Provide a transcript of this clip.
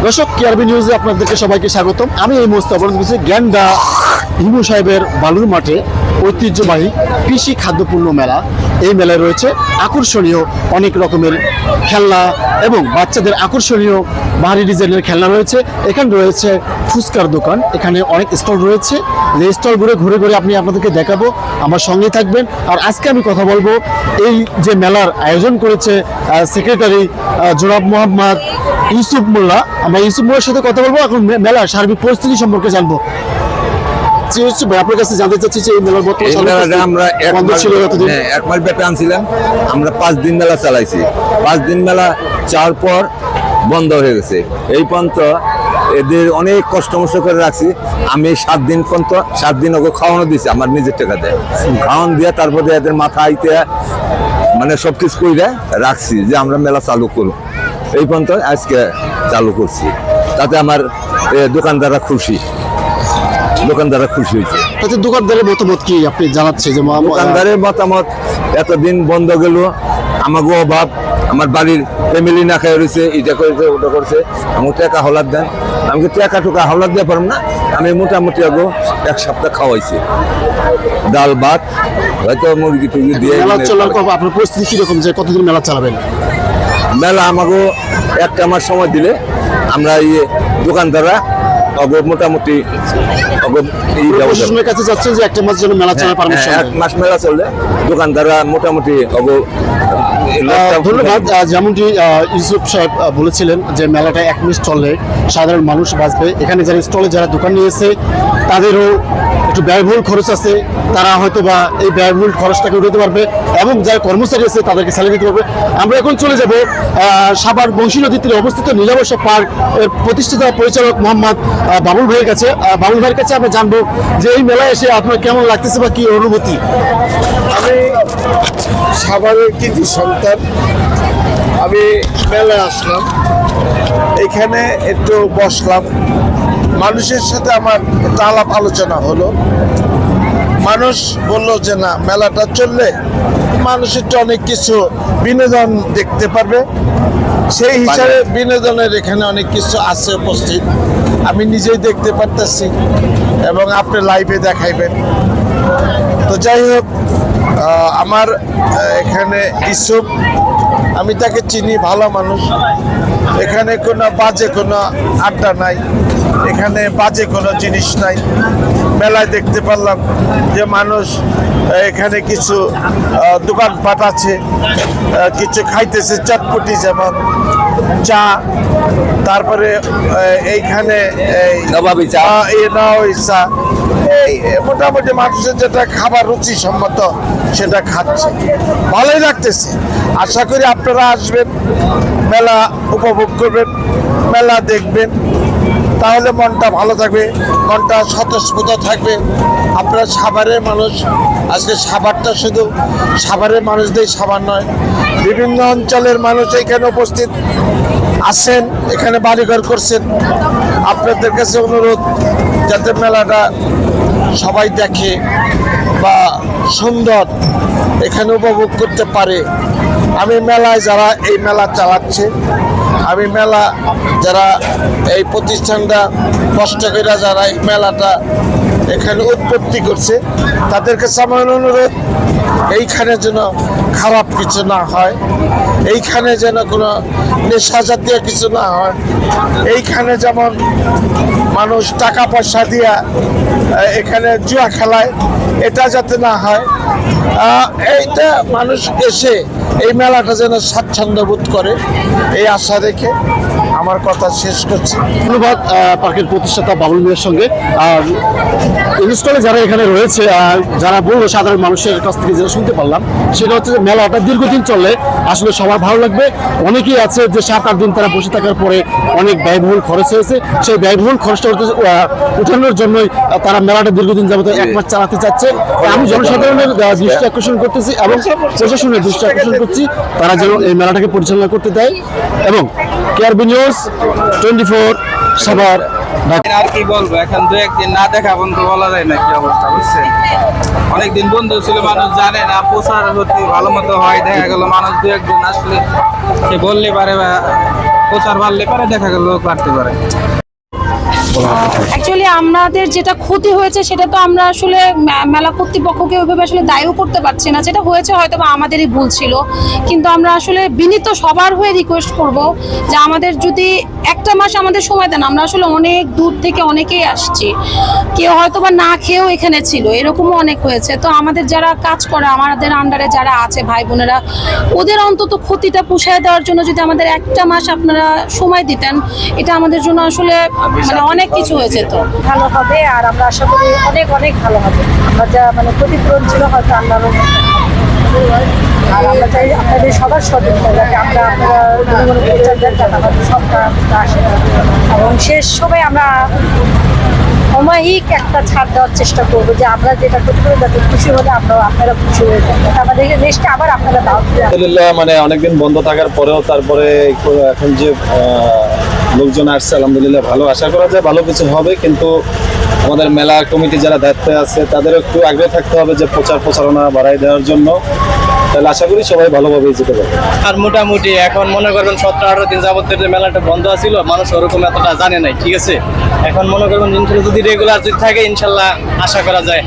দর্শক কেআরবি নিউজে আপনাদেরকে সবাইকে স্বাগতম। আমি এই মুহূর্তে অবস্থান করছি গ্যান্ডা হিমু সাহেবের বালুর মাঠে ঐতিহ্যবাহী কৃষি খাদ্যপণ্য মেলা। এই মেলায় রয়েছে আকর্ষণীয় অনেক রকমের খেলনা এবং বাচ্চাদের আকর্ষণীয় ভারী ডিজাইনের খেলনা রয়েছে। এখানে রয়েছে ফুচকার দোকান, এখানে অনেক স্টল রয়েছে। যে স্টলগুলো ঘুরে ঘুরে আপনাদেরকে দেখাবো, আমার সঙ্গে থাকবেন। আর আজকে আমি কথা বলবো এই যে মেলার আয়োজন করেছে সেক্রেটারি জনাব মোহাম্মদ ইউসুফ মোল্লা। আমরা ইউসুফ মোল্লার সাথে কথা বলবো, এখন মেলার সার্বিক পরিস্থিতি সম্পর্কে জানবো। আপনার কাছে জানতে চাচ্ছি যে এই মেলার আমরা এক মাস ব্যাপী আনছিলাম, আমরা 5 দিন মেলা চালাইছি। 5 দিন মেলা চার পর বন্ধ হয়ে গেছে। এই পর্যন্ত এদের অনেক কষ্ট মষ্ট করে রাখছি। আমি 7 দিন পর্যন্ত 7 দিন ওকে খাওয়ানো দিয়েছি আমার নিজের টাকাতে। খাওয়ান দিয়ে তারপরে এদের মাথা আইতে মানে সবকিছু করে রাখছি যে আমরা মেলা চালু করব। এই পর্যন্ত আজকে চালু করছি, তাতে আমার দোকানদাররা খুশি হয়েছে। দোকানদারের মতামত কি আপনি জানাচ্ছে? যে দোকানদারের মতামত, এতদিন বন্ধ গেল, আমাকে অভাব, আমার বাড়ির ফ্যামিলি না খাই রয়েছে, এটা করেছে ওটা করছে, আমাকে টাকা হলাদ দেন। আমাকে টাকা হলাদ দিয়ে পারব না। আমি মোটামুটি আগে 1 সপ্তাহ খাওয়াইছি, ডাল ভাত, হয়তো মুরগি টুরগি দিয়ে। আপনার পরিস্থিতি কিরকম, যে কতদিন মেলা চালাবেন? মেলা আমাকে 1 মাস সময় দিলে আমরা দোকানদাররা মোটামুটি প্রশাসনের কাছে যাচ্ছেন যে 1 মাস যেন মেলা চলার পারমিশন। 1 মাস মেলা চললে দোকানদাররা মোটামুটি। ধন্যবাদ। যেমনটি ইউসুফ সাহেব বলেছিলেন যে মেলাটা 1 মাস চললে সাধারণ মানুষ বাঁচবে। এখানে যারা স্টলে যারা দোকান নিয়েছে তাদেরও একটু ব্যয়বহুল খরচ আছে, তারা হয়তো বা এই ব্যয়বহুল খরচটাকে উঠাতে পারবে এবং যারা কর্মচারী আছে তাদেরকে স্যালারি দিতে পারবে। আমরা এখন চলে যাব সাভার বংশী নদীর তীরে অবস্থিত নীলাবর্ষা পার্ক এর প্রতিষ্ঠাতা পরিচালক মোহাম্মদ বাবুল ভাইয়ের কাছে। বাবুল ভাইয়ের কাছে আমরা জানবো যে এই মেলায় এসে আপনার কেমন লাগতেছে বা কি অনুভূতি। আমি সাভারের কৃতি সন্তান, আমি মেলায় আসলাম, এখানে একটু বসলাম, মানুষের সাথে আমার একটা আলাপ আলোচনা হলো। মানুষ বলল যে না, মেলাটা চললে মানুষের তো অনেক কিছু বিনোদন দেখতে পারবে। সেই হিসাবে বিনোদনের এখানে অনেক কিছু আছে উপস্থিত, আমি নিজেই দেখতে পারতেছি এবং আপনি লাইভে দেখাইবেন। তো যাই হোক, আমার এখানে ইউসুফ, আমি তাকে চিনি, ভালো মানুষ। এখানে কোনো বাজে কোনো আড্ডা নাই, এখানে বাজে কোনো জিনিস নাই। মেলায় দেখতে পারলাম যে মানুষ এখানে কিছু দোকানপাট আছে, কিছু খাইতেছে, চটপটি যেমন চা, তারপরে এইখানে নবাবী চা, এই মোটামুটি মানুষের যেটা খাবার রুচি সম্মত সেটা খাচ্ছে, ভালোই লাগতেছে। আশা করি আপনারা আসবেন, মেলা উপভোগ করবেন, মেলা দেখবেন, তাহলে মনটা ভালো থাকবে, মনটা স্বতঃস্ফূর্ত থাকবে। আপনারা সাভারের মানুষ, আজকে সাভারটা শুধু সাভারের মানুষদের সাভার নয়, বিভিন্ন অঞ্চলের মানুষ এখানে উপস্থিত আছেন, এখানে বাড়িঘর করছেন। আপনাদের কাছে অনুরোধ যাতে মেলাটা সবাই দেখে বা সুন্দর এখানে উপভোগ করতে পারে। আমি মেলায় যারা এই মেলা চালাচ্ছে, আমি মেলা যারা এই প্রতিষ্ঠানটা কষ্ট করে যারা এই মেলাটা এখানে উৎপত্তি করছে, তাদের কাছে আমার অনুরোধ এইখানে যেন খারাপ কিছু না হয়, এইখানে যেন কোনো নেশা জাতীয় কিছু না হয়, এইখানে যেমন মানুষ টাকা পয়সা দিয়া এখানে জুয়া খেলায়, এটা যাতে না হয়। এইটা মানুষ এসে এই মেলাটা যেন স্বাচ্ছন্দ্য বোধ করে, এই আশা রেখে আমার কথা শেষ করছি। ধন্যবাদ পার্কের প্রতিষ্ঠাতা বাবুল ভাইয়ের সঙ্গে। আর ইনস্টলে যারা এখানে রয়েছে, যারা বললো সাধারণ মানুষের কাছ থেকে যেটা শুনতে পারলাম, সেটা হচ্ছে যে মেলাটা দীর্ঘদিন চললে আসলে সবার ভালো লাগবে। অনেকেই আছে যে 7-8 দিন তারা বসে থাকার পরে অনেক ব্যয়বহুল খরচ হয়েছে, সেই ব্যয়বহুল খরচটা উঠানোর জন্যই তারা মেলাটা দীর্ঘদিন যাবত 1 মাস চালাতে চাচ্ছে। আমি জনসাধারণের দৃষ্টি আকর্ষণ করতেছি এবং প্রশাসনের দৃষ্টি আকর্ষণ করছি, তারা যেন এই মেলাটাকে পরিচালনা করতে দেয়। এবং কেআরবি নিউজ 24 সাভার। আর কি বলবো, এখন 2-1 দিন না দেখা বন্ধু বলা যায় না কি অবস্থা, বুঝছেন? অনেকদিন বন্ধু ছিল, মানুষ জানে না, প্রচার হতে ভালো মতো হয়, দেখা গেল মানুষ 2-1 দিন আসলে সে বললে পারে প্রচার বাড়লে পারে দেখা গেল বাড়তে পারে। অ্যাকচুয়ালি আমাদের যেটা ক্ষতি হয়েছে সেটা তো আমরা আসলে মেলা কর্তৃপক্ষকে ওইভাবে আসলে দায়ও করতে পারছি না, যেটা হয়েছে হয়তো বা আমাদেরই ভুল ছিল। কিন্তু আমরা আসলে বিনীত সবার হয়ে রিকোয়েস্ট করব যে আমাদের যদি একটা মাস আমাদের সময় দেন, আমরা আসলে অনেক দূর থেকে অনেকেই আসছি, কেউ হয়তো বা না খেয়েও এখানে ছিল, এরকমও অনেক হয়েছে। তো আমাদের যারা কাজ করে, আমাদের আন্ডারে যারা আছে ভাই বোনেরা, ওদের অন্তত ক্ষতিটা পুষায় দেওয়ার জন্য যদি আমাদের একটা মাস আপনারা সময় দিতেন, এটা আমাদের জন্য আসলে মানে অনেক কিছু হয়েছে। তো ভালো হবে, আর আমরা আশা করি অনেক অনেক ভালো হবে। আমরা যা মানে ক্ষতিপূরণ ছিল হয়তো আল্লাহর রহমতে। আর আমরা চাই আপনাদের সবার সহযোগিতা, যাতে আমরা আপনারা জনগণের পরিচর্যার টাকা হয়তো সবটা আসে, এবং শেষ সময় আমরা অমায়িক একটা ছাড় দেওয়ার চেষ্টা করবো, যে আমরা যেটা ক্ষতিপূরণ যাতে খুশি হলে আপনারা খুশি হয়ে যান, আমাদের নেক্সটে আবার আপনারা দাওয়াত দেন। আলহামদুলিল্লাহ, মানে অনেকদিন বন্ধ থাকার পরেও তারপরে এখন যে লোকজন আসছে, আলহামদুলিল্লাহ ভালো, আশা করা যায় ভালো কিছু হবে। কিন্তু আমাদের মেলা কমিটি যারা দায়িত্বে আছে তাদেরও একটু আগ্রহ থাকতে হবে যে প্রচারণা বাড়াই দেওয়ার জন্য। তাহলে আশা করি সবাই ভালোভাবে যেতে পারবে। আর মোটামুটি এখন মনে করবেন 17-18 দিন যাবত যে মেলাটা বন্ধ ছিল, মানুষ ওরকম এতটা জানে নাই, ঠিক আছে। এখন মনে করবেন ইনশাল্লাহ যদি রেগুলার যদি থাকে, ইনশাল্লাহ আশা করা যায়